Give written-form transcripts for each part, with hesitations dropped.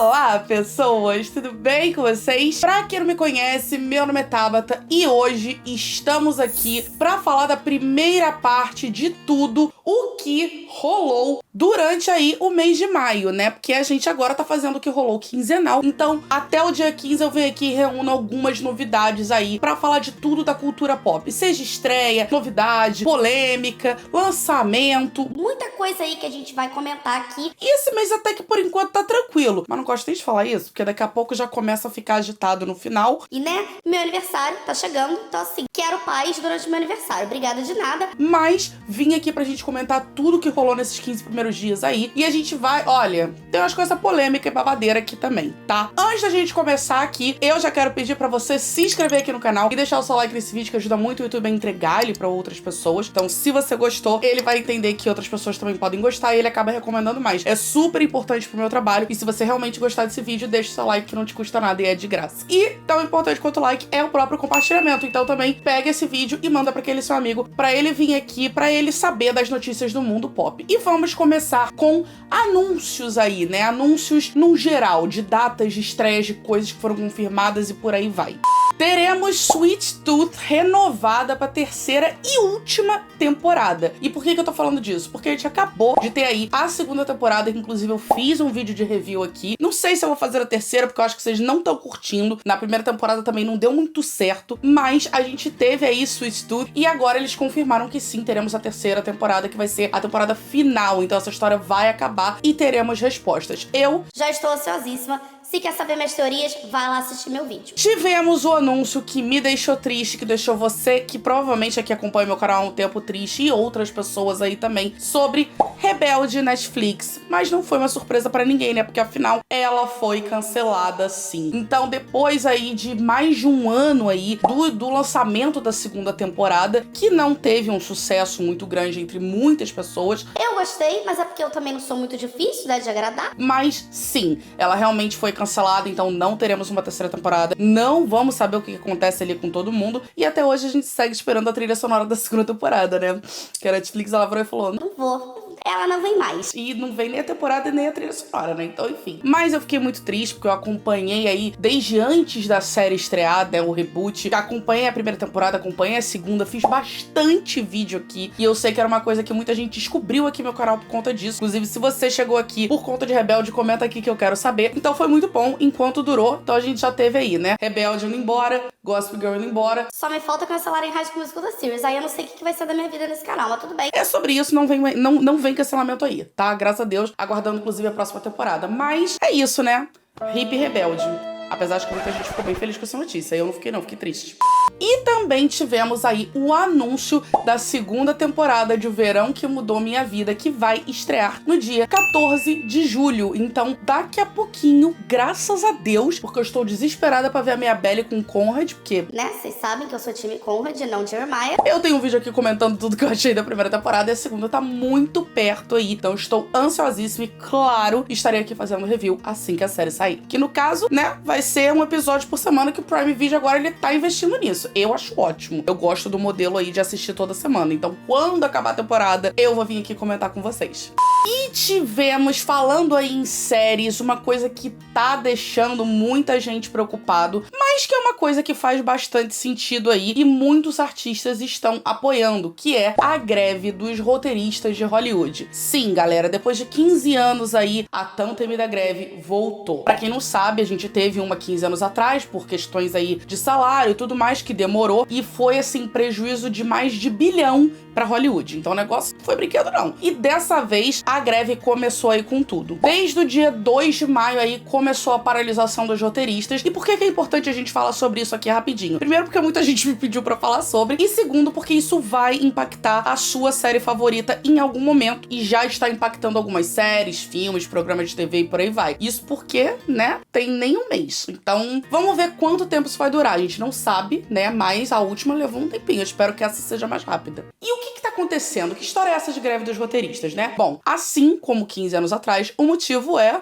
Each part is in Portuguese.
Olá, pessoas! Tudo bem com vocês? Pra quem não me conhece, meu nome é Tabata e hoje estamos aqui pra falar da primeira parte de tudo o que rolou durante aí o mês de maio, né? Porque a gente agora tá fazendo o que rolou quinzenal. Então, até o dia 15 eu venho aqui e reúno algumas novidades aí pra falar de tudo da cultura pop. Seja estreia, novidade, polêmica, lançamento. Muita coisa aí que a gente vai comentar aqui. E esse mês até que por enquanto tá tranquilo. Mas não gosto nem de falar isso, porque daqui a pouco já começa a ficar agitado no final. E né, meu aniversário tá chegando, então assim, quero paz durante meu aniversário. Obrigada de nada. Mas vim aqui pra gente comentar tudo que rolou nesses 15 primeiros dias aí. E a gente vai, olha, tem umas coisas polêmicas e babadeira aqui também, tá? Antes da gente começar aqui, eu já quero pedir pra você se inscrever aqui no canal e deixar o seu like nesse vídeo, que ajuda muito o YouTube a entregar ele pra outras pessoas. Então, se você gostou, ele vai entender que outras pessoas também podem gostar e ele acaba recomendando mais. É super importante pro meu trabalho. E se você realmente gostar desse vídeo, deixa o seu like, que não te custa nada e é de graça. E tão importante quanto o like é o próprio compartilhamento. Então também pega esse vídeo e manda pra aquele seu amigo, pra ele vir aqui, pra ele saber das notícias do mundo pop. E vamos começar com anúncios aí, né? Anúncios num geral, de datas de estreias, de coisas que foram confirmadas e por aí vai. Teremos Sweet Tooth renovada pra terceira e última temporada. E por que eu tô falando disso? Porque a gente acabou de ter aí a segunda temporada, que inclusive eu fiz um vídeo de review aqui. Não sei se eu vou fazer a terceira, porque eu acho que vocês não estão curtindo. Na primeira temporada também não deu muito certo, mas a gente teve aí Sweet Tooth e agora eles confirmaram que sim, teremos a terceira temporada, que vai ser a temporada final. Então essa história vai acabar e teremos respostas. Eu Já estou ansiosíssima. Se quer saber minhas teorias, vai lá assistir meu vídeo. Tivemos o anúncio que me deixou triste, que deixou você, que provavelmente aqui acompanha meu canal há um tempo, triste, e outras pessoas aí também, sobre Rebelde Netflix. Mas não foi uma surpresa pra ninguém, né? Porque afinal, ela foi cancelada sim. Então, depois aí de mais de um ano aí do lançamento da segunda temporada, que não teve um sucesso muito grande entre muitas pessoas. Eu gostei, mas é porque eu também não sou muito difícil, né, de agradar. Mas sim, ela realmente foi cancelada, então não teremos uma terceira temporada. Não vamos saber o que acontece ali com todo mundo. E até hoje a gente segue esperando a trilha sonora da segunda temporada, né? Que a Netflix, ela virou e falou: Não vou. Ela não vem mais. e não vem nem a temporada nem a trilha sonora, né? Então, enfim. Mas eu fiquei muito triste, porque eu acompanhei aí, desde antes da série estrear, né, o reboot. Acompanhei a primeira temporada, acompanhei a segunda, fiz bastante vídeo aqui. E eu sei que era uma coisa que muita gente descobriu aqui no meu canal por conta disso. Inclusive, se você chegou aqui por conta de Rebelde, comenta aqui que eu quero saber. Então foi muito bom enquanto durou. Então a gente já teve aí, né? Rebelde indo embora, Gossip Girl indo embora. Só me falta cancelarem High School Musical da Series. Aí eu não sei o que vai ser da minha vida nesse canal, mas tudo bem. É sobre isso, não vem cancelamento aí, tá? Graças a Deus, aguardando inclusive a próxima temporada. Mas é isso, né? Hip Rebelde. Apesar de que muita gente ficou bem feliz com essa notícia. Eu não, fiquei triste. E também tivemos aí o anúncio da segunda temporada de O Verão que Mudou Minha Vida, que vai estrear no dia 14 de julho. Então, daqui a pouquinho, graças a Deus, porque eu estou desesperada pra ver a minha Belle com Conrad, porque... Né, vocês sabem que eu sou time Conrad, não Jeremiah. eu tenho um vídeo aqui comentando tudo que eu achei da primeira temporada e a segunda tá muito perto aí. Então estou ansiosíssima e, claro, estarei aqui fazendo review assim que a série sair. Que no caso, né, vai ser um episódio por semana, que o Prime Video agora ele tá investindo nisso. Eu acho ótimo. Eu gosto do modelo aí de assistir toda semana. Então, quando acabar a temporada, eu vou vir aqui comentar com vocês. E tivemos, falando aí em séries, uma coisa que tá deixando muita gente preocupado, mas que é uma coisa que faz bastante sentido aí e muitos artistas estão apoiando, que é a greve dos roteiristas de Hollywood. Sim, galera, depois de 15 anos aí, a tão temida greve voltou. Pra quem não sabe, a gente teve uma 15 anos atrás, por questões aí de salário e tudo mais, que demorou, e foi, assim, prejuízo de mais de $1 bilhão pra Hollywood. Então o negócio não foi brinquedo, não. E dessa vez, a greve começou aí com tudo. Desde o dia 2 de maio aí, começou a paralisação dos roteiristas. E por que é importante a gente falar sobre isso aqui rapidinho? Primeiro, porque muita gente me pediu pra falar sobre. E segundo, porque isso vai impactar a sua série favorita em algum momento. E já está impactando algumas séries, filmes, programas de TV e por aí vai. Isso porque, né, tem nem um mês. Então, vamos ver quanto tempo isso vai durar. A gente não sabe, né, mas a última levou um tempinho. Eu espero que essa seja mais rápida. E o que tá acontecendo? Que história é essa de greve dos roteiristas, né? Bom, assim como 15 anos atrás, o motivo é...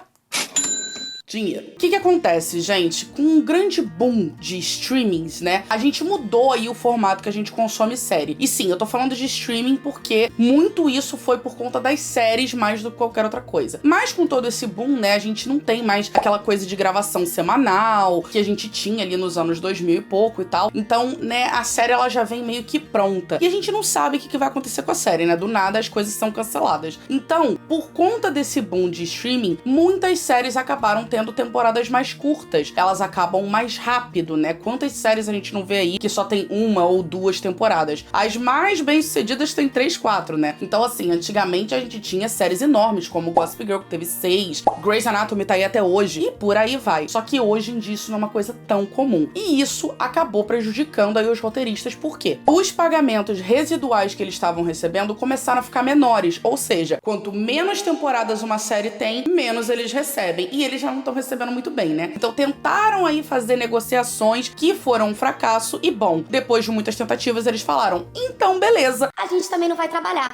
dinheiro. O que acontece, gente? Com um grande boom de streamings, né, a gente mudou aí o formato que a gente consome série. E sim, eu tô falando de streaming porque muito isso foi por conta das séries mais do que qualquer outra coisa. Mas com todo esse boom, né, a gente não tem mais aquela coisa de gravação semanal que a gente tinha ali nos anos 2000 e pouco e tal. Então, né, a série ela já vem meio que pronta. E a gente não sabe o que vai acontecer com a série, né? Do nada as coisas são canceladas. Então, por conta desse boom de streaming, muitas séries acabaram tendo temporadas mais curtas. Elas acabam mais rápido, né? Quantas séries a gente não vê aí que só tem uma ou duas temporadas? As mais bem-sucedidas têm 3, 4, né? Então, assim, antigamente a gente tinha séries enormes, como Gossip Girl, que teve 6, Grey's Anatomy tá aí até hoje, e por aí vai. Só que hoje em dia isso não é uma coisa tão comum. E isso acabou prejudicando aí os roteiristas, por quê? Os pagamentos residuais que eles estavam recebendo começaram a ficar menores, ou seja, quanto menos temporadas uma série tem, menos eles recebem. E eles já não estão recebendo muito bem, né? Então tentaram aí fazer negociações que foram um fracasso e, bom, depois de muitas tentativas eles falaram, então beleza, A gente também não vai trabalhar.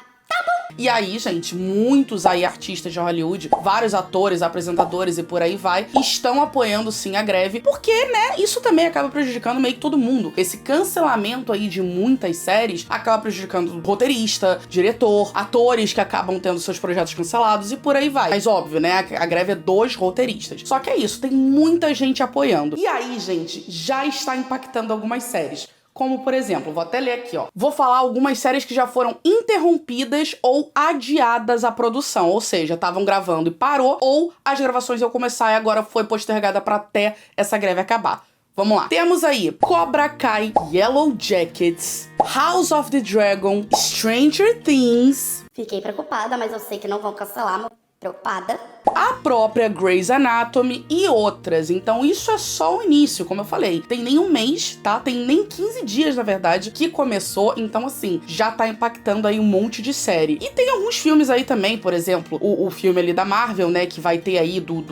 e aí, gente, muitos aí artistas de Hollywood, vários atores, apresentadores e por aí vai, estão apoiando sim a greve, porque, né, isso também acaba prejudicando meio que todo mundo. Esse cancelamento aí de muitas séries acaba prejudicando roteirista, diretor, atores que acabam tendo seus projetos cancelados e por aí vai. Mas óbvio, né, a greve é dos roteiristas. Só que é isso, tem muita gente apoiando. E aí, gente, já está impactando algumas séries. Como, por exemplo, vou até ler aqui, ó. Vou falar algumas séries que já foram interrompidas ou adiadas à produção. Ou seja, estavam gravando e parou, ou as gravações iam começar e agora foi postergada pra até essa greve acabar. Vamos lá. Temos aí Cobra Kai, Yellow Jackets, House of the Dragon, Stranger Things. Fiquei preocupada, mas eu sei que não vão cancelar, mas preocupada. A própria Grey's Anatomy e outras. Então isso é só o início, como eu falei. Tem nem um mês, tá? Tem nem 15 dias, na verdade, que começou. Então, assim, já tá impactando aí um monte de série. E tem alguns filmes aí também, por exemplo, o filme ali da Marvel, né? Que vai ter aí do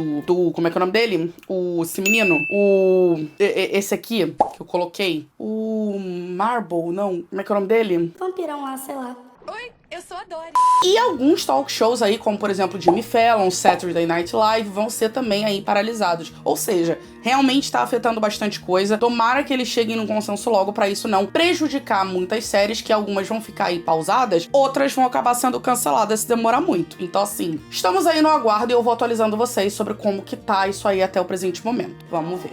como é que é o nome dele? Esse menino. Esse aqui, que eu coloquei. O Marble, não. Como é que é o nome dele? Vampirão lá, sei lá. Oi, eu sou a Dory. E alguns talk shows aí, como por exemplo Jimmy Fallon, Saturday Night Live, vão ser também aí paralisados. Ou seja, realmente tá afetando bastante coisa. Tomara que eles cheguem num consenso logo pra isso não prejudicar muitas séries, que algumas vão ficar aí pausadas, outras vão acabar sendo canceladas se demorar muito. Então assim, estamos aí no aguardo e eu vou atualizando vocês sobre como que tá isso aí até o presente momento. Vamos ver.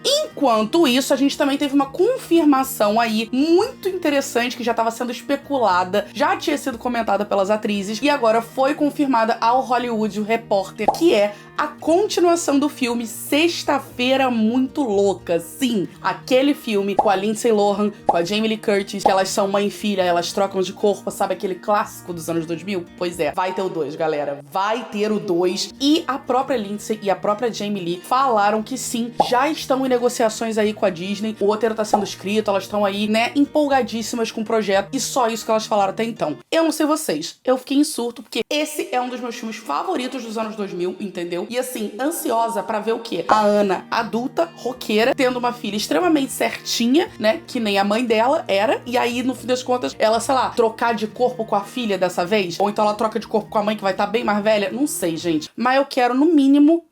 Enquanto isso, a gente também teve uma confirmação aí muito interessante que já estava sendo especulada, já tinha sido comentada pelas atrizes e agora foi confirmada ao Hollywood Reporter, que é a continuação do filme Sexta-feira Muito Louca. Sim, aquele filme com a Lindsay Lohan, com a Jamie Lee Curtis, que elas são mãe e filha, elas trocam de corpo, sabe aquele clássico dos anos 2000? Pois é, vai ter o 2, galera. Vai ter o 2. E a própria Lindsay e a própria Jamie Lee falaram que sim, já estão em negociações aí com a Disney. O roteiro tá sendo escrito, elas estão aí, né, empolgadíssimas com o projeto. E só isso que elas falaram até então. Eu não sei vocês, eu fiquei em surto, porque esse é um dos meus filmes favoritos dos anos 2000, entendeu? E assim, ansiosa pra ver o quê? A Ana, adulta, roqueira, tendo uma filha extremamente certinha, né? Que nem a mãe dela era. E aí, no fim das contas, ela, sei lá, trocar de corpo com a filha dessa vez? Ou então ela troca de corpo com a mãe que vai estar bem mais velha? Não sei, gente. Mas eu quero, no mínimo,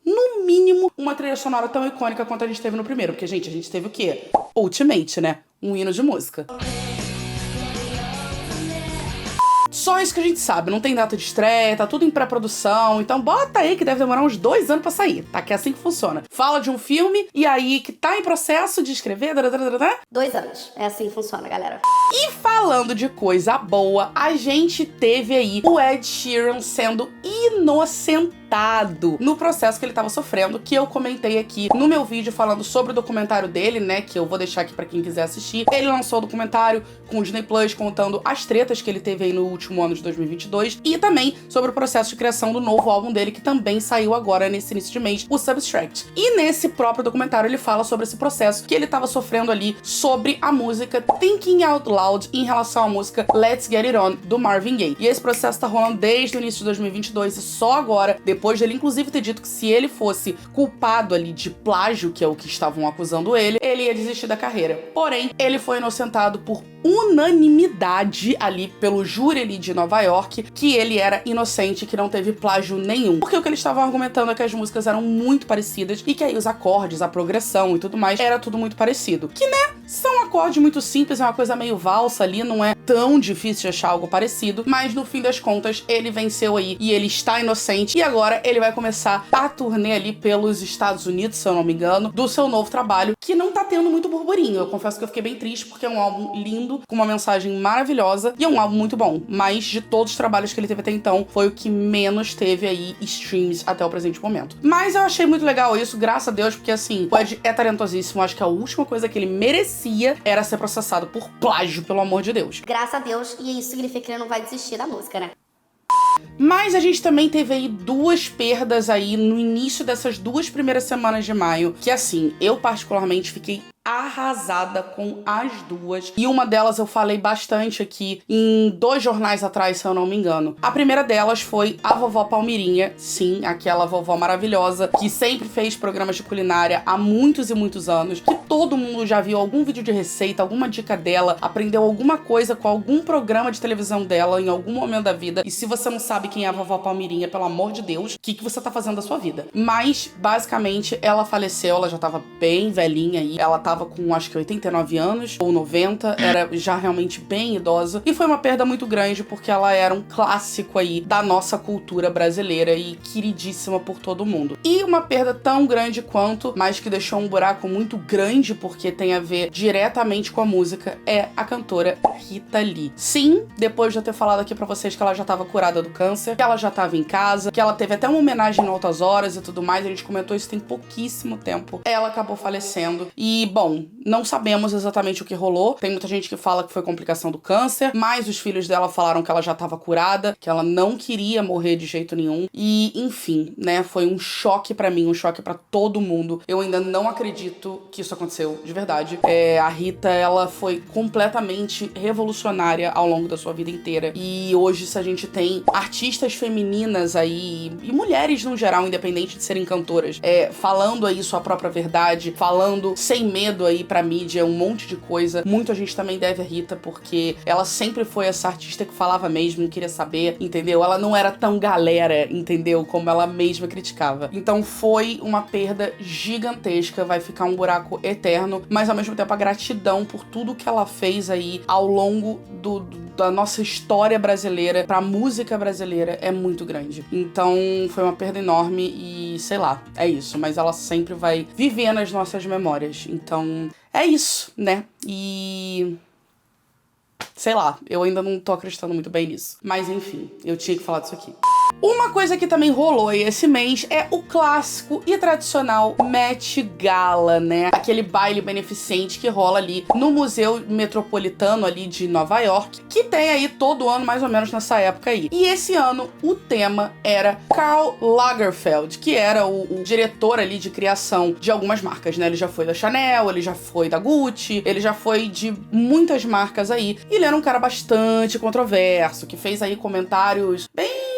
uma trilha sonora tão icônica quanto a gente teve no primeiro. Porque, gente, a gente teve o quê? Ultimate, né? Um hino de música. Só isso que a gente sabe, não tem data de estreia, tá tudo em pré-produção, então bota aí que deve demorar uns 2 anos pra sair, tá? Que é assim que funciona. Fala de um filme, e aí que tá em processo de escrever... 2 anos. É assim que funciona, galera. E falando de coisa boa, a gente teve aí o Ed Sheeran sendo inocentado no processo que ele tava sofrendo, que eu comentei aqui no meu vídeo falando sobre o documentário dele, né, que eu vou deixar aqui pra quem quiser assistir. Ele lançou o documentário com o Disney Plus contando as tretas que ele teve aí no último ano de 2022 e também sobre o processo de criação do novo álbum dele, que também saiu agora nesse início de mês, o Substract. E nesse próprio documentário ele fala sobre esse processo que ele tava sofrendo ali sobre a música Thinking Out Loud em relação à música Let's Get It On, do Marvin Gaye. E esse processo tá rolando desde o início de 2022 e só agora, depois depois dele inclusive ter dito que se ele fosse culpado ali de plágio, que é o que estavam acusando ele ia desistir da carreira. Porém, ele foi inocentado por unanimidade ali pelo júri ali de Nova York, que ele era inocente, que não teve plágio nenhum. Porque o que eles estavam argumentando é que as músicas eram muito parecidas e que aí os acordes, a progressão e tudo mais, era tudo muito parecido. Que, né, são acordes muito simples, é uma coisa meio valsa ali, não é tão difícil de achar algo parecido, mas no fim das contas, ele venceu aí e ele está inocente. E agora ele vai começar a turnê ali pelos Estados Unidos, se eu não me engano, do seu novo trabalho, que não tá tendo muito burburinho. Eu confesso que eu fiquei bem triste, porque é um álbum lindo, com uma mensagem maravilhosa, e é um álbum muito bom, mas de todos os trabalhos que ele teve até então, foi o que menos teve aí streams até o presente momento. Mas eu achei muito legal isso, graças a Deus, porque assim, o Ed é talentosíssimo, acho que a última coisa que ele merecia era ser processado por plágio, pelo amor de Deus. Graças a Deus, e isso significa que ele não vai desistir da música, né? Mas a gente também teve aí duas perdas aí no início dessas 2 primeiras semanas de maio, que assim, eu particularmente fiquei arrasada com as duas. E uma delas eu falei bastante aqui em 2 jornais atrás, se eu não me engano. A primeira delas foi a vovó Palmirinha. Sim, aquela vovó maravilhosa que sempre fez programas de culinária há muitos e muitos anos. Que todo mundo já viu algum vídeo de receita, alguma dica dela, aprendeu alguma coisa com algum programa de televisão dela em algum momento da vida. E se você não sabe quem é a vovó Palmirinha, pelo amor de Deus, o que você tá fazendo da sua vida? Mas, basicamente, ela faleceu, ela já tava bem velhinha aí. Ela tava com acho que 89 anos ou 90, era já realmente bem idosa, e foi uma perda muito grande porque ela era um clássico aí da nossa cultura brasileira e queridíssima por todo mundo. E uma perda tão grande quanto, mas que deixou um buraco muito grande porque tem a ver diretamente com a música, é a cantora Rita Lee. Sim, depois de eu ter falado aqui pra vocês que ela já tava curada do câncer, que ela já tava em casa, que ela teve até uma homenagem em Altas Horas e tudo mais, a gente comentou isso tem pouquíssimo tempo, ela acabou falecendo. E, bom, não sabemos exatamente o que rolou. Tem muita gente que fala que foi complicação do câncer, mas os filhos dela falaram que ela já estava curada, que ela não queria morrer de jeito nenhum. E, enfim, né, foi um choque pra mim, um choque pra todo mundo. Eu ainda não acredito que isso aconteceu, de verdade. A Rita, ela foi completamente revolucionária ao longo da sua vida inteira. E hoje, se a gente tem artistas femininas aí, e mulheres no geral, independente de serem cantoras, falando aí sua própria verdade, falando sem medo aí pra mídia, um monte de coisa. Muito a gente também deve a Rita, porque ela sempre foi essa artista que falava mesmo, não queria saber, entendeu? Ela não era tão galera, entendeu? Como ela mesma criticava. Então foi uma perda gigantesca, vai ficar um buraco eterno, mas ao mesmo tempo a gratidão por tudo que ela fez aí ao longo da nossa história brasileira, pra música brasileira, é muito grande. Então foi uma perda enorme e, sei lá, é isso. Mas ela sempre vai viver nas nossas memórias. Então, é isso, né? E... sei lá, eu ainda não tô acreditando muito bem nisso. Mas, enfim, eu tinha que falar disso aqui. Uma coisa que também rolou aí esse mês é o clássico e tradicional Met Gala, né? Aquele baile beneficente que rola ali no Museu Metropolitano ali de Nova York, que tem aí todo ano mais ou menos nessa época aí. E esse ano o tema era Karl Lagerfeld, que era o diretor ali de criação de algumas marcas, né? Ele já foi da Chanel, ele já foi da Gucci, ele já foi de muitas marcas aí. E ele era um cara bastante controverso, que fez aí comentários bem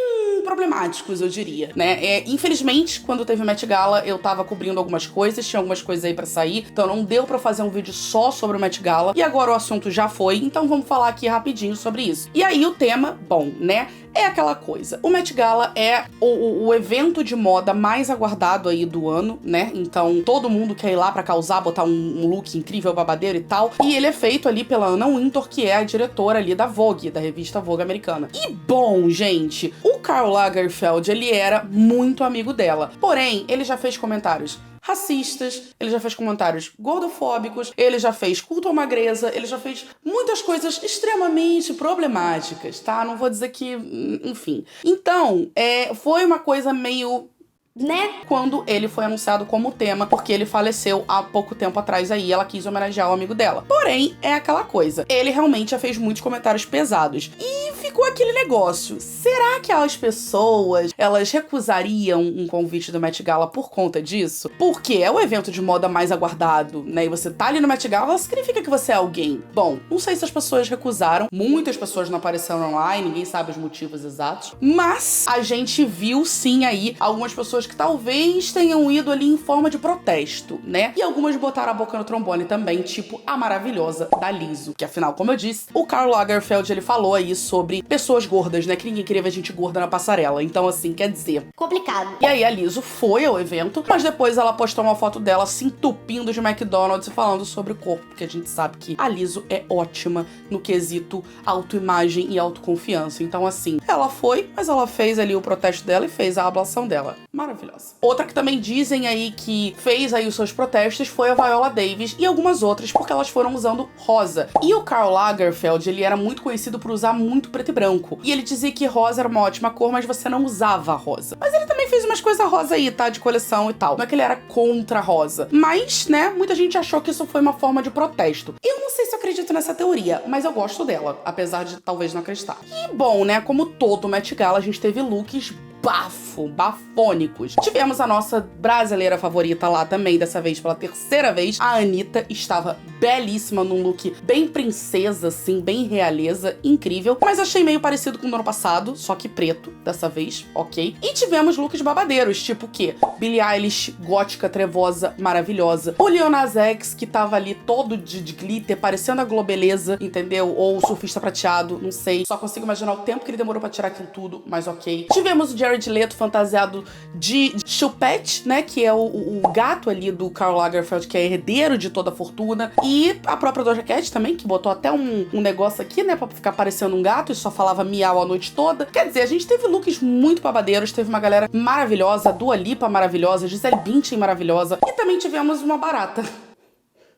problemáticos, eu diria, né? Infelizmente, quando teve o Met Gala, eu tava cobrindo algumas coisas, tinha algumas coisas aí pra sair, então não deu pra fazer um vídeo só sobre o Met Gala, e agora o assunto já foi, então vamos falar aqui rapidinho sobre isso. E aí o tema, bom, né? É aquela coisa. O Met Gala é o evento de moda mais aguardado aí do ano, né? Então todo mundo quer ir lá pra causar, botar um look incrível, babadeiro e tal. E ele é feito ali pela Anna Wintour, que é a diretora ali da Vogue, da revista Vogue americana. E bom, gente, o Karl Lagerfeld, ele era muito amigo dela. Porém, ele já fez comentários racistas, ele já fez comentários gordofóbicos, ele já fez culto à magreza, ele já fez muitas coisas extremamente problemáticas, tá? Não vou dizer que... enfim. Então, foi uma coisa meio... né? Quando ele foi anunciado como tema, porque ele faleceu há pouco tempo atrás aí, ela quis homenagear o amigo dela. Porém, é aquela coisa. Ele realmente já fez muitos comentários pesados. E ficou ficou aquele negócio. Será que as pessoas, elas recusariam um convite do Met Gala por conta disso? Porque é o evento de moda mais aguardado, né? E você tá ali no Met Gala, significa que você é alguém. Bom, não sei se as pessoas recusaram. Muitas pessoas não apareceram online, ninguém sabe os motivos exatos. Mas a gente viu sim aí algumas pessoas que talvez tenham ido ali em forma de protesto, né? E algumas botaram a boca no trombone também, tipo a maravilhosa da Lizzo. Que afinal, como eu disse, o Karl Lagerfeld, ele falou aí sobre pessoas gordas, né? Que ninguém queria ver gente gorda na passarela. Então, assim, quer dizer... complicado. E aí a Lizzo foi ao evento, mas depois ela postou uma foto dela se entupindo de McDonald's e falando sobre o corpo, porque a gente sabe que a Lizzo é ótima no quesito autoimagem e autoconfiança. Então, assim, ela foi, mas ela fez ali o protesto dela e fez a ablação dela. Maravilhosa. Outra que também dizem aí que fez aí os seus protestos foi a Viola Davis e algumas outras, porque elas foram usando rosa. E o Karl Lagerfeld, ele era muito conhecido por usar muito preto e branco. E ele dizia que rosa era uma ótima cor, mas você não usava rosa. Mas ele também fez umas coisas rosa aí, tá? De coleção e tal. Não é que ele era contra rosa. Mas, né, muita gente achou que isso foi uma forma de protesto. Eu não sei se eu acredito nessa teoria, mas eu gosto dela, apesar de talvez não acreditar. E, bom, né, como todo Met Gala, a gente teve looks bafônicos. Tivemos a nossa brasileira favorita lá também, dessa vez pela terceira vez. A Anitta estava belíssima num look bem princesa, assim, bem realeza, incrível. Mas achei meio parecido com o do ano passado, só que preto, dessa vez, ok. E tivemos looks babadeiros, tipo o quê? Billie Eilish, gótica, trevosa, maravilhosa. O Lil Nas X, que tava ali todo de glitter, parecendo a Globeleza, entendeu? Ou o surfista prateado, não sei. Só consigo imaginar o tempo que ele demorou pra tirar aquilo tudo, mas ok. Tivemos o Jared Leto fantasiado de Chupette, né, que é o gato ali do Karl Lagerfeld, que é herdeiro de toda a fortuna, e a própria Doja Cat também, que botou até um negócio aqui, né, pra ficar parecendo um gato e só falava miau a noite toda. Quer dizer, a gente teve looks muito babadeiros, teve uma galera maravilhosa, Dua Lipa maravilhosa, Gisele Bündchen maravilhosa, e também tivemos uma barata.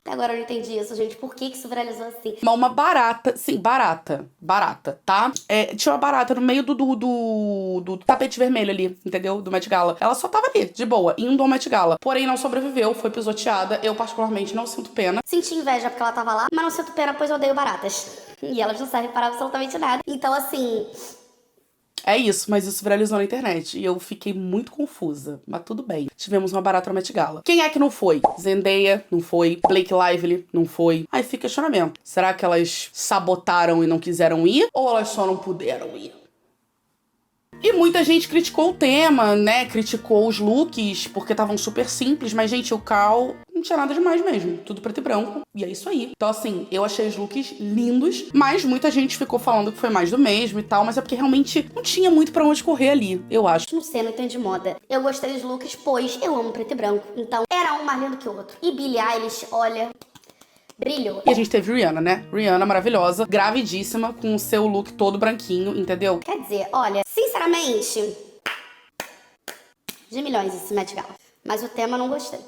Até agora eu não entendi isso, gente. Por que isso viralizou assim? Uma barata, sim, barata, tá? Tinha uma barata no meio do tapete vermelho ali, entendeu? Do Met Gala. Ela só tava ali, de boa, indo ao Met Gala. Porém, não sobreviveu, foi pisoteada. Eu, particularmente, não sinto pena. Senti inveja porque ela tava lá, mas não sinto pena, pois eu odeio baratas. E elas não servem para absolutamente nada. Então, assim... É isso, mas isso viralizou na internet. E eu fiquei muito confusa. Mas tudo bem. Tivemos uma barata no Met Gala. Quem é que não foi? Zendaya não foi. Blake Lively não foi. Aí fica questionamento. Será que elas sabotaram e não quiseram ir? Ou elas só não puderam ir? E muita gente criticou o tema, né? Criticou os looks, porque estavam super simples. Mas, gente, o Karl não tinha nada demais mesmo. Tudo preto e branco. E é isso aí. Então, assim, eu achei os looks lindos. Mas muita gente ficou falando que foi mais do mesmo e tal. Mas é porque realmente não tinha muito pra onde correr ali, eu acho. Não sei, não entendo de moda. Eu gostei dos looks, pois eu amo preto e branco. Então, era um mais lindo que o outro. E Billie Eilish, olha... brilho. E a gente teve Rihanna, né? Rihanna maravilhosa, gravidíssima, com o seu look todo branquinho, entendeu? Quer dizer, olha, sinceramente... de milhões esse Met Gala. Mas o tema eu não gostei.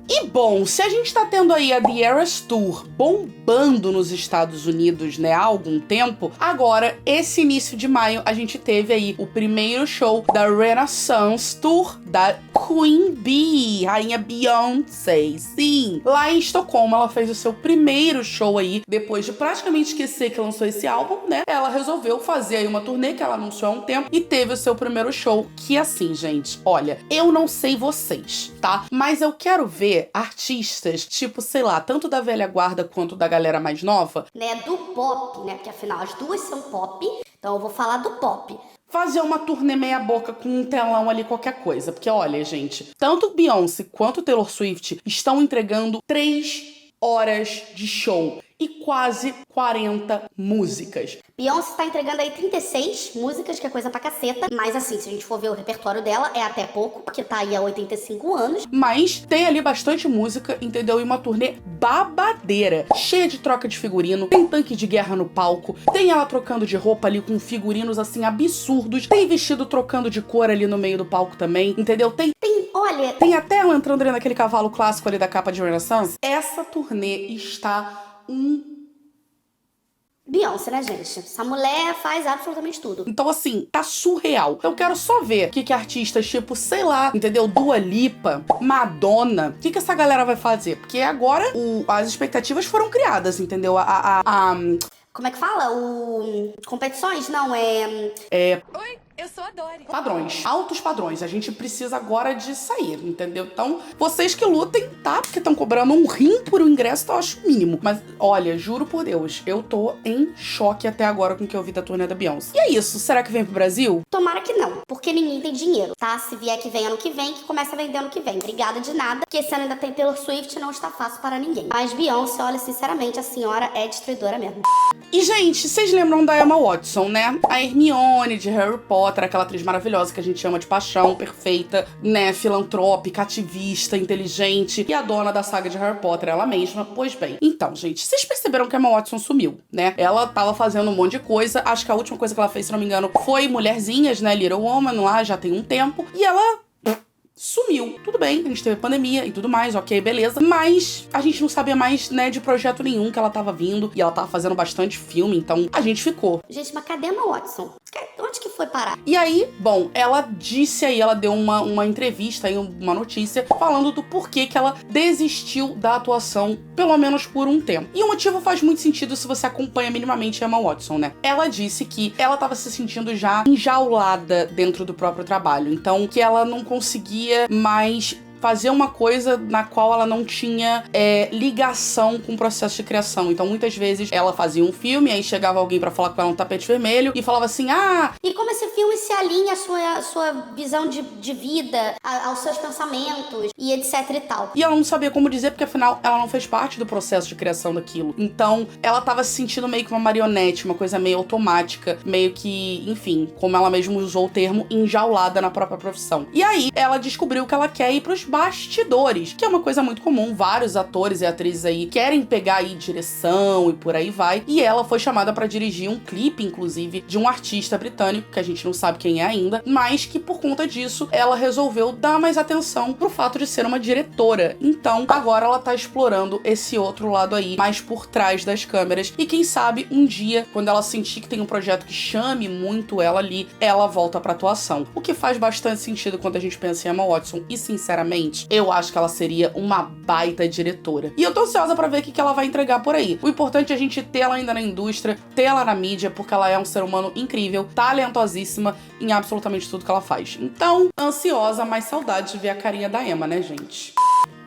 E bom, se a gente tá tendo aí a The Eras Tour bombando nos Estados Unidos, né, há algum tempo, agora, esse início de maio, a gente teve aí o primeiro show da Renaissance Tour da Queen Bee, rainha Beyoncé. Sim, lá em Estocolmo, ela fez o seu primeiro show aí, depois de praticamente esquecer que lançou esse álbum, né, ela resolveu fazer aí uma turnê que ela anunciou há um tempo e teve o seu primeiro show, que assim, gente, olha, eu não sei vocês, tá? Mas eu quero ver artistas, tipo, sei lá, tanto da velha guarda quanto da galera mais nova, né, do pop, né, porque afinal as duas são pop, então eu vou falar do pop. Fazer uma turnê meia boca com um telão ali, qualquer coisa. Porque, olha, gente, tanto Beyoncé quanto Taylor Swift estão entregando 3 horas de show e quase 40 músicas. Beyoncé tá entregando aí 36 músicas, que é coisa pra caceta. Mas assim, se a gente for ver o repertório dela, é até pouco, porque tá aí há 85 anos. Mas tem ali bastante música, entendeu? E uma turnê babadeira, cheia de troca de figurino, tem tanque de guerra no palco, tem ela trocando de roupa ali com figurinos assim absurdos, tem vestido trocando de cor ali no meio do palco também, entendeu? Olha... tem até ela entrando ali naquele cavalo clássico ali da capa de Renaissance. Essa turnê está Beyoncé, né, gente? Essa mulher faz absolutamente tudo. Então, assim, tá surreal. Eu quero só ver o que artistas tipo, sei lá, entendeu? Dua Lipa, Madonna, o que essa galera vai fazer? Porque agora as expectativas foram criadas, entendeu? Como é que fala? Competições? Não, Oi, eu sou a Dory. Padrões. Altos padrões. A gente precisa agora de sair, entendeu? Então, vocês que lutem, tá? Porque estão cobrando um rim por um ingresso, eu acho o mínimo. Mas, olha, juro por Deus, eu tô em choque até agora com o que eu vi da turnê da Beyoncé. E é isso. Será que vem pro Brasil? Tomara que não, porque ninguém tem dinheiro, tá? Se vier que vem ano que vem, que começa a vender ano que vem. Obrigada de nada, porque esse ano ainda tem Taylor Swift, não está fácil para ninguém. Mas Beyoncé, olha, sinceramente, a senhora é destruidora mesmo. E, gente, vocês lembram da Emma Watson, né? A Hermione de Harry Potter, aquela atriz maravilhosa que a gente ama de paixão, perfeita, né? Filantrópica, ativista, inteligente e a dona da saga de Harry Potter, ela mesma. Pois bem. Então, gente, vocês perceberam que a Emma Watson sumiu, né? Ela tava fazendo um monte de coisa. Acho que a última coisa que ela fez, se não me engano, foi Mulherzinhas, né? Little Woman, lá já tem um tempo. E ela sumiu. Tudo bem, a gente teve pandemia e tudo mais, ok, beleza. Mas a gente não sabia mais, né, de projeto nenhum que ela tava vindo. E ela tava fazendo bastante filme, então a gente ficou. Gente, mas cadê a Emma Watson? Onde que foi parar? E aí, bom, ela disse aí, ela deu uma entrevista aí, uma notícia, falando do porquê que ela desistiu da atuação, pelo menos por um tempo. E o motivo faz muito sentido se você acompanha minimamente a Emma Watson, né? Ela disse que ela tava se sentindo já enjaulada dentro do próprio trabalho. Então, que ela não conseguia mais fazer uma coisa na qual ela não tinha ligação com o processo de criação. Então, muitas vezes, ela fazia um filme, aí chegava alguém pra falar com ela no tapete vermelho e falava assim, E como esse filme se alinha à sua visão de vida, aos seus pensamentos e etc e tal. E ela não sabia como dizer, porque afinal, ela não fez parte do processo de criação daquilo. Então, ela tava se sentindo meio que uma marionete, uma coisa meio automática, meio que, enfim, como ela mesma usou o termo, enjaulada na própria profissão. E aí, ela descobriu que ela quer ir pros bastidores, que é uma coisa muito comum. Vários atores e atrizes aí querem pegar aí direção e por aí vai. E ela foi chamada pra dirigir um clipe, inclusive, de um artista britânico, que a gente não sabe quem é ainda, mas que por conta disso, ela resolveu dar mais atenção pro fato de ser uma diretora. Então, agora ela tá explorando esse outro lado aí, mais por trás das câmeras. E quem sabe, um dia, quando ela sentir que tem um projeto que chame muito ela ali, ela volta pra atuação. O que faz bastante sentido quando a gente pensa em Emma Watson. E, sinceramente, eu acho que ela seria uma baita diretora. E eu tô ansiosa pra ver o que ela vai entregar por aí. O importante é a gente ter ela ainda na indústria, ter ela na mídia, porque ela é um ser humano incrível, talentosíssima em absolutamente tudo que ela faz. Então, ansiosa, mas saudade de ver a carinha da Emma, né, gente?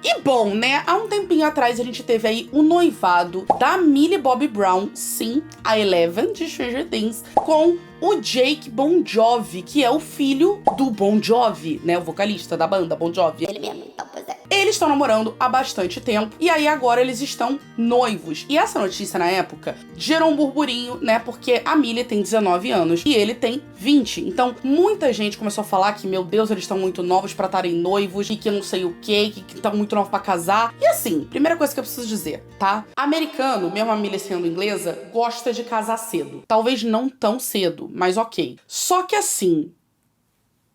E bom, né, há um tempinho atrás a gente teve aí o noivado da Millie Bobby Brown, sim, a Eleven de Stranger Things, com o Jake Bon Jovi, que é o filho do Bon Jovi, né, o vocalista da banda Bon Jovi. Ele mesmo, então, pois é. Eles estão namorando há bastante tempo, e aí agora eles estão noivos. E essa notícia, na época, gerou um burburinho, né, porque a Millie tem 19 anos e ele tem 20. Então, muita gente começou a falar que, meu Deus, eles estão muito novos pra estarem noivos, e que não sei o quê, que estão muito novos pra casar. E assim, primeira coisa que eu preciso dizer, tá? Americano, mesmo a Millie sendo inglesa, gosta de casar cedo. Talvez não tão cedo, mas ok. Só que assim,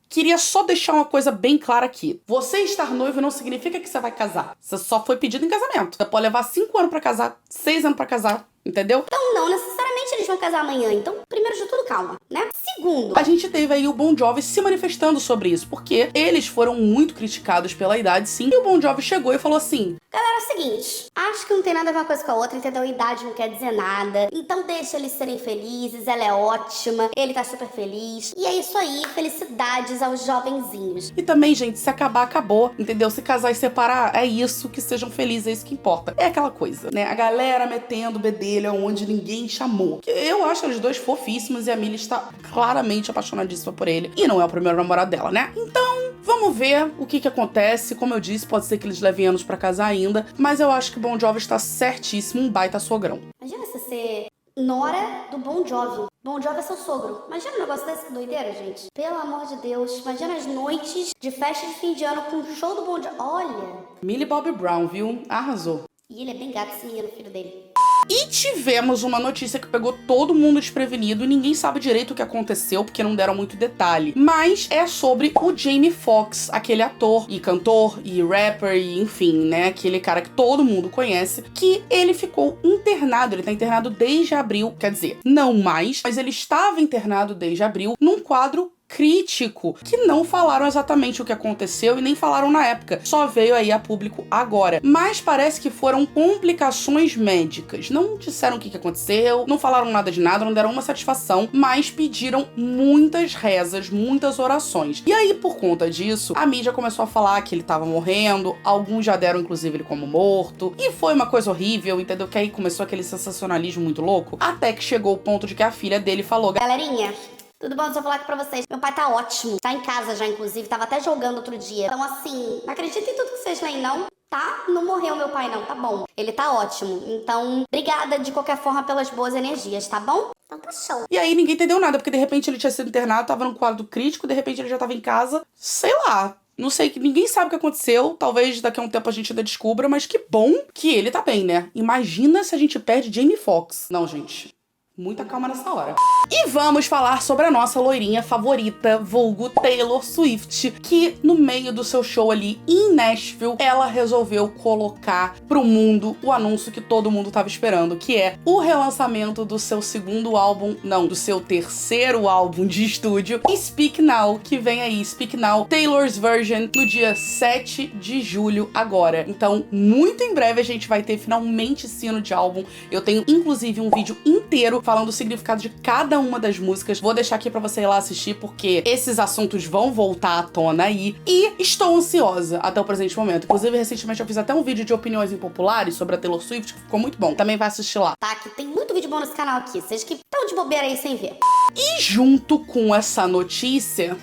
queria só deixar uma coisa bem clara aqui. Você estar noivo não significa que você vai casar. Você só foi pedido em casamento. Você pode levar 5 anos pra casar, 6 anos pra casar, entendeu? Então, não necessariamente eles vão casar amanhã. Então, primeiro de tudo, calma, né? Segundo, a gente teve aí o Bon Jovi se manifestando sobre isso, porque eles foram muito criticados pela idade, sim. E o Bon Jovi chegou e falou assim: galera, é o seguinte, acho que não tem nada a ver uma coisa com a outra, entendeu? A idade não quer dizer nada. Então deixa eles serem felizes, ela é ótima, ele tá super feliz. E é isso aí, felicidades aos jovenzinhos. E também, gente, se acabar, acabou, entendeu? Se casar e separar, é isso, que sejam felizes, é isso que importa. É aquela coisa, né? A galera metendo bedelho onde ninguém chamou. Eu acho eles dois fofíssimos e a Millie está claramente apaixonadíssima por ele. E não é o primeiro namorado dela, né? Então, vamos ver o que acontece. Como eu disse, pode ser que eles levem anos pra casar ainda, mas eu acho que o Bon Jovi está certíssimo, um baita sogrão. Imagina você ser nora do Bon Jovi. Bon Jovi é seu sogro. Imagina um negócio desse, que doideira, gente. Pelo amor de Deus. Imagina as noites de festa de fim de ano com um show do Bon Jovi. Olha. Millie Bobby Brown, viu? Arrasou. E ele é bem gato, esse menino, filho dele. E tivemos uma notícia que pegou todo mundo desprevenido e ninguém sabe direito o que aconteceu, porque não deram muito detalhe. Mas é sobre o Jamie Foxx, aquele ator e cantor e rapper e enfim, né? Aquele cara que todo mundo conhece, que ele ficou internado. Ele tá internado desde abril, quer dizer, não mais, mas ele estava internado desde abril num quadro crítico, que não falaram exatamente o que aconteceu e nem falaram na época. Só veio aí a público agora. Mas parece que foram complicações médicas. Não disseram o que aconteceu, não falaram nada de nada, não deram uma satisfação, mas pediram muitas rezas, muitas orações. E aí, por conta disso, a mídia começou a falar que ele tava morrendo, alguns já deram, inclusive, ele como morto, e foi uma coisa horrível, entendeu? Que aí começou aquele sensacionalismo muito louco, até que chegou o ponto de que a filha dele falou: galerinha, tudo bom? Deixa eu falar aqui pra vocês. Meu pai tá ótimo. Tá em casa já, inclusive. Tava até jogando outro dia. Então, assim, não acredita em tudo que vocês leem, não. Tá? Não morreu meu pai, não. Tá bom. Ele tá ótimo. Então, obrigada de qualquer forma pelas boas energias, tá bom? Então tá show. E aí ninguém entendeu nada, porque de repente ele tinha sido internado, tava num quadro crítico, de repente ele já tava em casa. Sei lá. Não sei, que ninguém sabe o que aconteceu. Talvez daqui a um tempo a gente ainda descubra, mas que bom que ele tá bem, né? Imagina se a gente perde Jamie Foxx. Não, gente. Muita calma nessa hora. E vamos falar sobre a nossa loirinha favorita, vulgo Taylor Swift, que no meio do seu show ali em Nashville, ela resolveu colocar pro mundo o anúncio que todo mundo tava esperando, que é o relançamento do seu segundo álbum, não, do seu terceiro álbum de estúdio, Speak Now, que vem aí, Speak Now, Taylor's Version, no dia 7 de julho agora. Então, muito em breve a gente vai ter finalmente esse ano de álbum. Eu tenho, inclusive, um vídeo inteiro falando o significado de cada uma das músicas. Vou deixar aqui pra você ir lá assistir, porque esses assuntos vão voltar à tona aí. E estou ansiosa até o presente momento. Inclusive, recentemente eu fiz até um vídeo de opiniões impopulares sobre a Taylor Swift, que ficou muito bom. Também vai assistir lá. Tá, que tem muito vídeo bom nesse canal aqui. Vocês que estão de bobeira aí sem ver. E junto com essa notícia,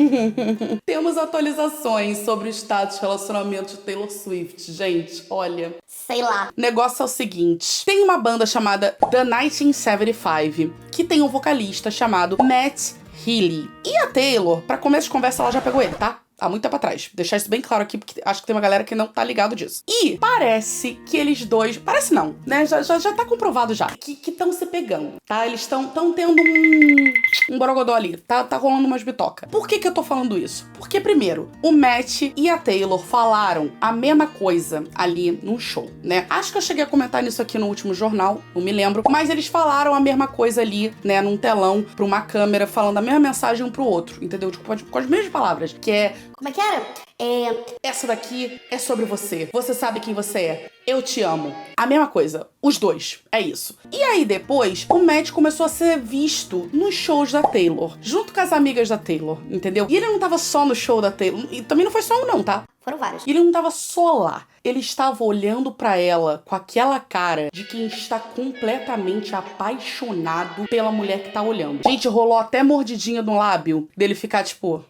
temos atualizações sobre o status de relacionamento de Taylor Swift. Gente, olha... Sei lá. O negócio é o seguinte, tem uma banda chamada The 1975, que tem um vocalista chamado Matt Healy. E a Taylor, pra começo de conversa, ela já pegou ele, tá? Há muito tempo atrás. Deixar isso bem claro aqui, porque acho que tem uma galera que não tá ligado disso. E parece que eles dois... Parece não, né? Já tá comprovado já. Que estão se pegando, tá? Eles estão tendo um borogodó ali. Tá rolando umas bitoca. Por que eu tô falando isso? Porque, primeiro, o Matt e a Taylor falaram a mesma coisa ali num show, né? Acho que eu cheguei a comentar nisso aqui no último jornal, não me lembro. Mas eles falaram a mesma coisa ali, né? Num telão, pra uma câmera, falando a mesma mensagem um pro outro, entendeu? Tipo, com as mesmas palavras. Que é... Como é que era? Essa daqui é sobre você. Você sabe quem você é. Eu te amo. A mesma coisa. Os dois. É isso. E aí depois, o Matt começou a ser visto nos shows da Taylor. Junto com as amigas da Taylor, entendeu? E ele não tava só no show da Taylor. E também não foi só um não, tá? Foram vários. E ele não tava só lá. Ele estava olhando pra ela com aquela cara de quem está completamente apaixonado pela mulher que tá olhando. Gente, rolou até mordidinha no lábio dele ficar, tipo,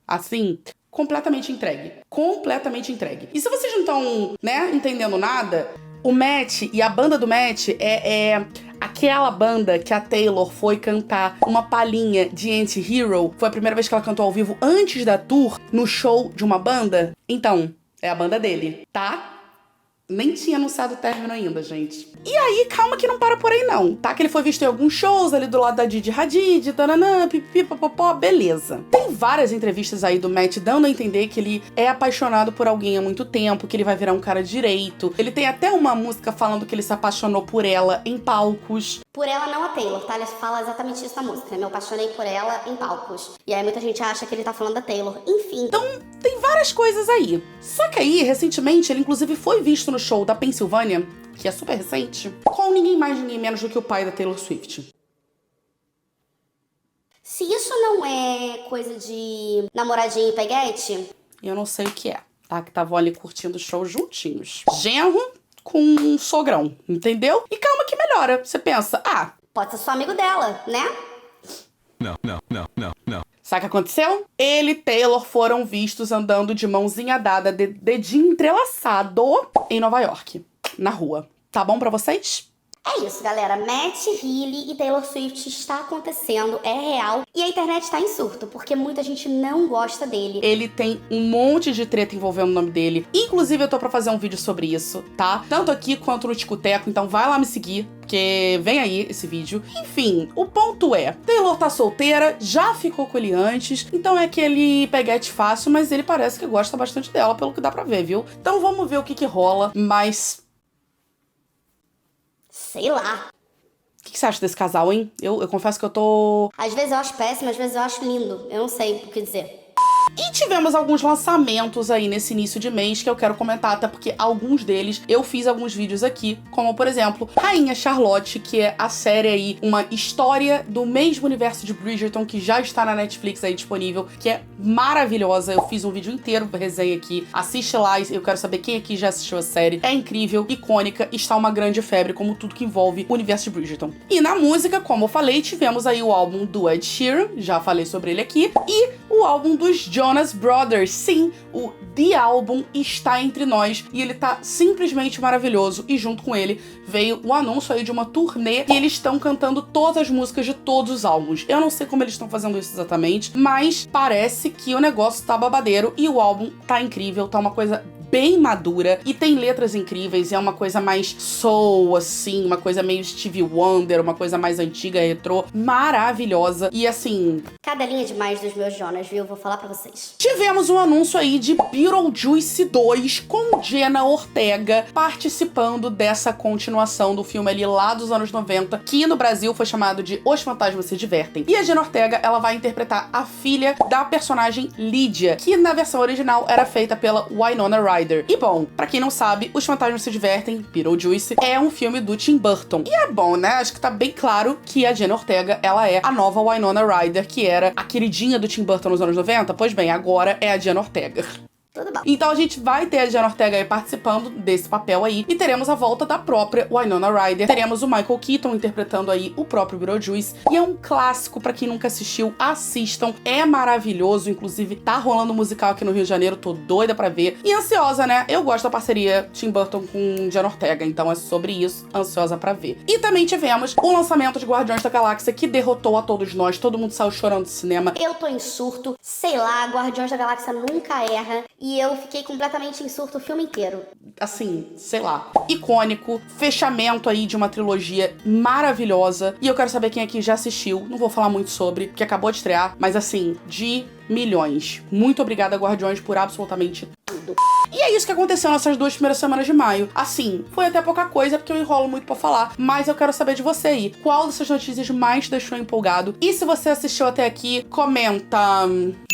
assim... completamente entregue. Completamente entregue. E se vocês não estão, né, entendendo nada, o Matt e a banda do Matt é aquela banda que a Taylor foi cantar uma palhinha de Anti-Hero. Foi a primeira vez que ela cantou ao vivo antes da tour, no show de uma banda. Então, é a banda dele, tá? Nem tinha anunciado o término ainda, gente. E aí, calma que não para por aí não, tá? Que ele foi visto em alguns shows ali do lado da Didi Hadid, tananã, pipi, popopó, beleza. Tem várias entrevistas aí do Matt dando a entender que ele é apaixonado por alguém há muito tempo, que ele vai virar um cara direito. Ele tem até uma música falando que ele se apaixonou por ela em palcos. Por ela, não a Taylor, tá? Ele fala exatamente isso na música, né? Me apaixonei por ela em palcos. E aí muita gente acha que ele tá falando da Taylor. Enfim. Então, tem várias coisas aí. Só que aí, recentemente, ele inclusive foi visto no show da Pensilvânia, que é super recente, com ninguém mais, ninguém menos do que o pai da Taylor Swift. Se isso não é coisa de namoradinho e peguete... Eu não sei o que é, tá? Que estavam ali curtindo o show juntinhos. Genro com um sogrão, entendeu? E calma que melhora. Você pensa, pode ser só amigo dela, né? Não. Sabe o que aconteceu? Ele e Taylor foram vistos andando de mãozinha dada, dedinho entrelaçado, em Nova York, na rua. Tá bom pra vocês? É isso, galera. Matt Healy e Taylor Swift está acontecendo, é real. E a internet tá em surto, porque muita gente não gosta dele. Ele tem um monte de treta envolvendo o nome dele. Inclusive, eu tô pra fazer um vídeo sobre isso, tá? Tanto aqui quanto no Ticoteco, então vai lá me seguir, porque vem aí esse vídeo. Enfim, o ponto é, Taylor tá solteira, já ficou com ele antes, então é aquele peguete fácil, mas ele parece que gosta bastante dela, pelo que dá pra ver, viu? Então vamos ver o que rola, mas... sei lá. O que você acha desse casal, hein? Eu confesso que eu tô... Às vezes eu acho péssimo, às vezes eu acho lindo. Eu não sei o que dizer. E tivemos alguns lançamentos aí nesse início de mês que eu quero comentar, até porque alguns deles eu fiz alguns vídeos aqui, como por exemplo, Rainha Charlotte, que é a série aí, uma história do mesmo universo de Bridgerton, que já está na Netflix aí disponível, que é maravilhosa. Eu fiz um vídeo inteiro, resenha aqui, assiste lá, eu quero saber quem aqui já assistiu a série. É incrível, icônica, está uma grande febre, como tudo que envolve o universo de Bridgerton. E na música, como eu falei, tivemos aí o álbum do Ed Sheeran, já falei sobre ele aqui, e o álbum dos Jonas Brothers. Sim, o The Album está entre nós e ele tá simplesmente maravilhoso. E junto com ele veio o anúncio aí de uma turnê e eles estão cantando todas as músicas de todos os álbuns. Eu não sei como eles estão fazendo isso exatamente, mas parece que o negócio tá babadeiro e o álbum tá incrível, tá uma coisa bem madura e tem letras incríveis, e é uma coisa mais soul, assim, uma coisa meio Stevie Wonder, uma coisa mais antiga, retrô, maravilhosa. E assim... Cada linha demais dos meus Jonas, viu? Vou falar pra vocês. Tivemos um anúncio aí de Beetlejuice 2 com Jenna Ortega participando dessa continuação do filme ali lá dos anos 90, que no Brasil foi chamado de Os Fantasmas Se Divertem. E a Jenna Ortega, ela vai interpretar a filha da personagem Lydia, que na versão original era feita pela Winona Ryder. E bom, pra quem não sabe, Os Fantasmas Se Divertem, Beetlejuice, é um filme do Tim Burton. E é bom, né? Acho que tá bem claro que a Jenna Ortega, ela é a nova Winona Ryder, que era a queridinha do Tim Burton nos anos 90. Pois bem, agora é a Jenna Ortega. Tudo bom. Então a gente vai ter a Jenna Ortega aí participando desse papel aí, e teremos a volta da própria Winona Ryder. Teremos o Michael Keaton interpretando aí o próprio Beetlejuice, e é um clássico, pra quem nunca assistiu, assistam, é maravilhoso. Inclusive tá rolando um musical aqui no Rio de Janeiro, tô doida pra ver, e ansiosa, né? Eu gosto da parceria Tim Burton com Jenna Ortega, então é sobre isso, ansiosa pra ver. E também tivemos o lançamento de Guardiões da Galáxia, que derrotou a todos nós, todo mundo saiu chorando do cinema. Eu tô em surto, sei lá, Guardiões da Galáxia nunca erra. E eu fiquei completamente em surto o filme inteiro. Assim, sei lá, icônico, fechamento aí de uma trilogia maravilhosa. E eu quero saber quem aqui já assistiu. Não vou falar muito sobre, porque acabou de estrear, mas assim, de milhões. Muito obrigada, Guardiões, por absolutamente tudo. E é isso que aconteceu nessas 2 primeiras semanas de maio. Assim, foi até pouca coisa, porque eu enrolo muito pra falar, mas eu quero saber de você aí. Qual dessas notícias mais te deixou empolgado? E se você assistiu até aqui, comenta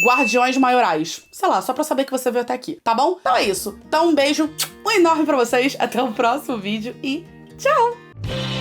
Guardiões Maiorais. Sei lá, só pra saber que você veio até aqui, tá bom? Então é isso. Então um beijo, um enorme pra vocês, até o próximo vídeo e tchau!